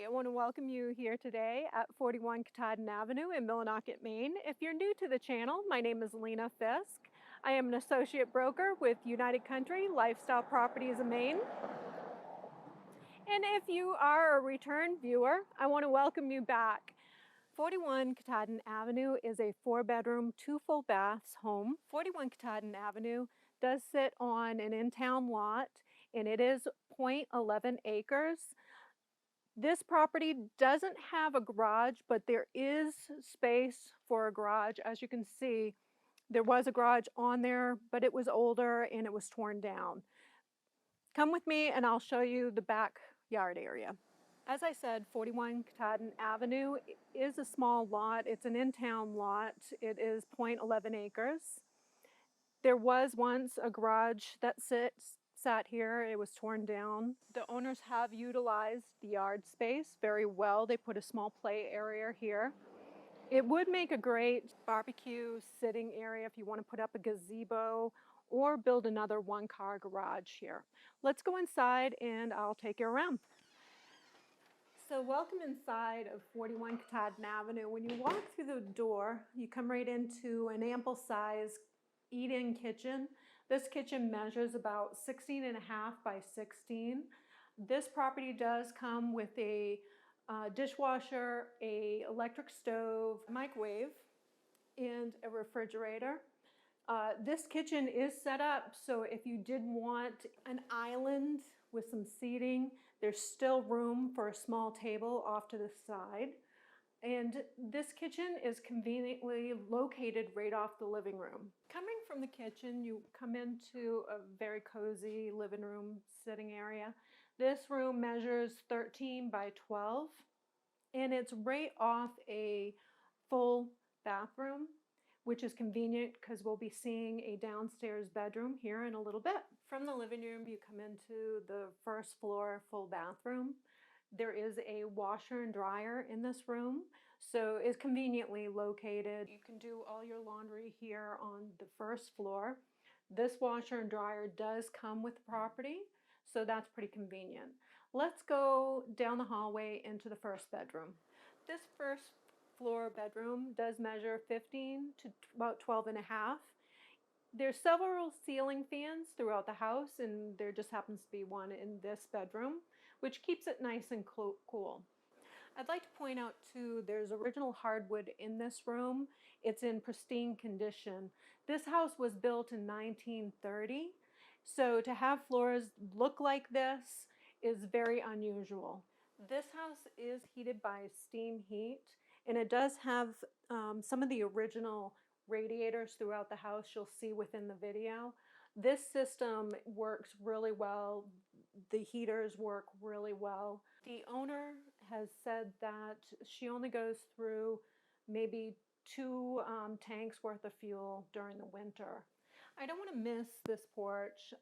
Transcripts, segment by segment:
I want to welcome you here today at 41 Katahdin Avenue in Millinocket, Maine. If you're new to the channel, my name is Lena Fisk. I am an associate broker with United Country Lifestyle Properties of Maine. And if you are a return viewer, I want to welcome you back. 41 Katahdin Avenue is a 4-bedroom, 2 full baths home. 41 Katahdin Avenue does sit on an in-town lot, and it is 0.11 acres. This property doesn't have a garage, but there is space for a garage. As you can see, there was a garage on there, but it was older and it was torn down. Come with me and I'll show you the backyard area. As I said, 41 Katahdin Avenue is a small lot. It's an in-town lot. It is 0.11 acres. There was once a garage that sat here. It was torn down. The owners have utilized the yard space very well. They put a small play area here. It would make a great barbecue sitting area if you want to put up a gazebo or build another one-car garage here. Let's go inside and I'll take you around. So welcome inside of 41 Katahdin Avenue. When you walk through the door, you come right into an ample size eat-in kitchen. This kitchen measures about 16.5 by 16. This property does come with a dishwasher, a electric stove, microwave, and a refrigerator. This kitchen is set up so if you did want an island with some seating, there's still room for a small table off to the side. And this kitchen is conveniently located right off the living room. Coming from the kitchen, you come into a very cozy living room sitting area. This room measures 13 by 12, and it's right off a full bathroom, which is convenient because we'll be seeing a downstairs bedroom here in a little bit. From the living room, you come into the first floor full bathroom. There is a washer and dryer in this room, so it's conveniently located. You can do all your laundry here on the first floor. This washer and dryer does come with the property, so that's pretty convenient. Let's go down the hallway into the first bedroom. This first floor bedroom does measure 15 to about 12.5. There's several ceiling fans throughout the house, and there just happens to be one in this bedroom, which keeps it nice and cool. I'd like to point out too, there's original hardwood in this room. It's in pristine condition. This house was built in 1930, so to have floors look like this is very unusual. This house is heated by steam heat, and it does have some of the original radiators throughout the house you'll see within the video. This system works really well. The heaters work really well. The owner has said that she only goes through maybe 2 tanks worth of fuel during the winter. I don't want to miss this porch.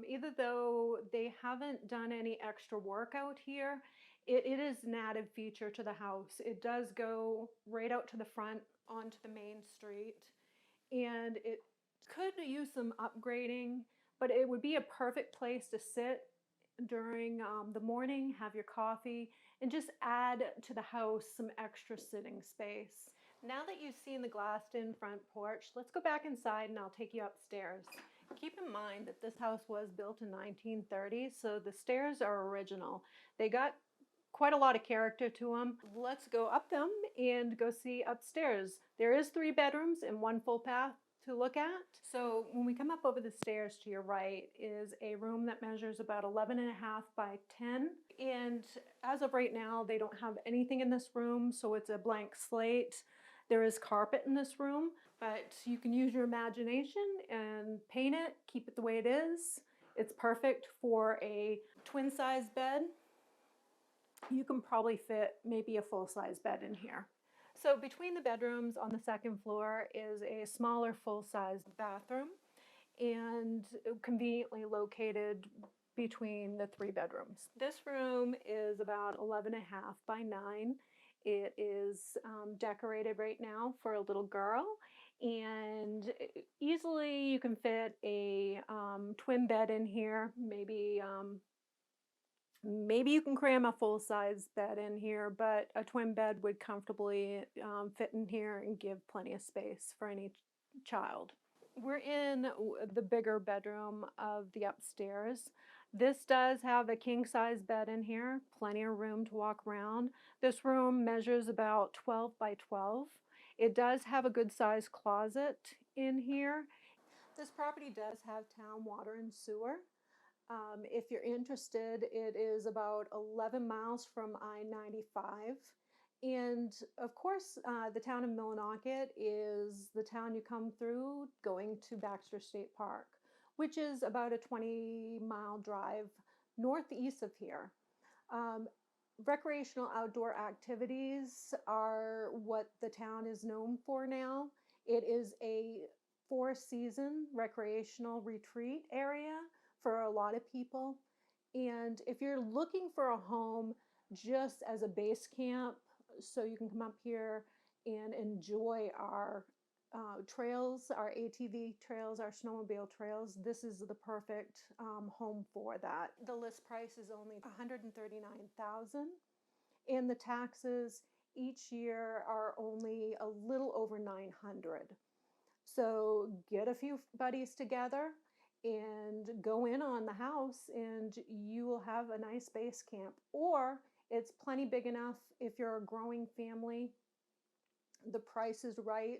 Either though they haven't done any extra work out here, it is an added feature to the house. It does go right out to the front onto the main street, and it could use some upgrading, but it would be a perfect place to sit during the morning, have your coffee, and just add to the house some extra sitting space. Now that you've seen the glassed-in front porch, let's go back inside and I'll take you upstairs. Keep in mind that this house was built in 1930, so the stairs are original. They got quite a lot of character to them. Let's go up them and go see upstairs. There is 3 bedrooms and 1 full bath to look at. So when we come up over the stairs to your right is a room that measures about 11.5 by 10. And as of right now, they don't have anything in this room, so it's a blank slate. There is carpet in this room, but you can use your imagination and paint it, keep it the way it is. It's perfect for a twin-size bed. You can probably fit maybe a full-size bed in here. So between the bedrooms on the second floor is a smaller full-size bathroom and conveniently located between the 3 bedrooms. This room is about 11.5 by 9. It is decorated right now for a little girl, and easily you can fit a twin bed in here, maybe Maybe you can cram a full-size bed in here, but a twin bed would comfortably fit in here and give plenty of space for any child. We're in the bigger bedroom of the upstairs. This does have a king-size bed in here, plenty of room to walk around. This room measures about 12 by 12. It does have a good-sized closet in here. This property does have town water and sewer. If you're interested, it is about 11 miles from I-95. And of course, the town of Millinocket is the town you come through going to Baxter State Park, which is about a 20-mile drive northeast of here. Um, Recreational outdoor activities are what the town is known for now. It is a four-season recreational retreat area for a lot of people. And if you're looking for a home just as a base camp, so you can come up here and enjoy our trails, our ATV trails, our snowmobile trails, this is the perfect home for that. The list price is only $139,000, and the taxes each year are only a little over $900. So get a few buddies together and go in on the house, and you will have a nice base camp. Or it's plenty big enough if you're a growing family. The price is right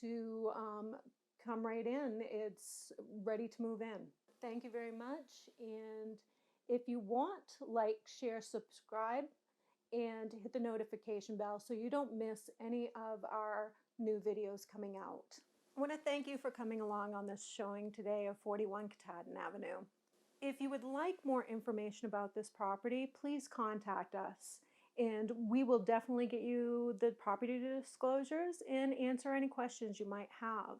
to come right in. It's ready to move in. Thank you very much. And if you want, like, share, subscribe, and hit the notification bell so you don't miss any of our new videos coming out. I want to thank you for coming along on this showing today of 41 Katahdin Avenue. If you would like more information about this property, please contact us, and we will definitely get you the property disclosures and answer any questions you might have.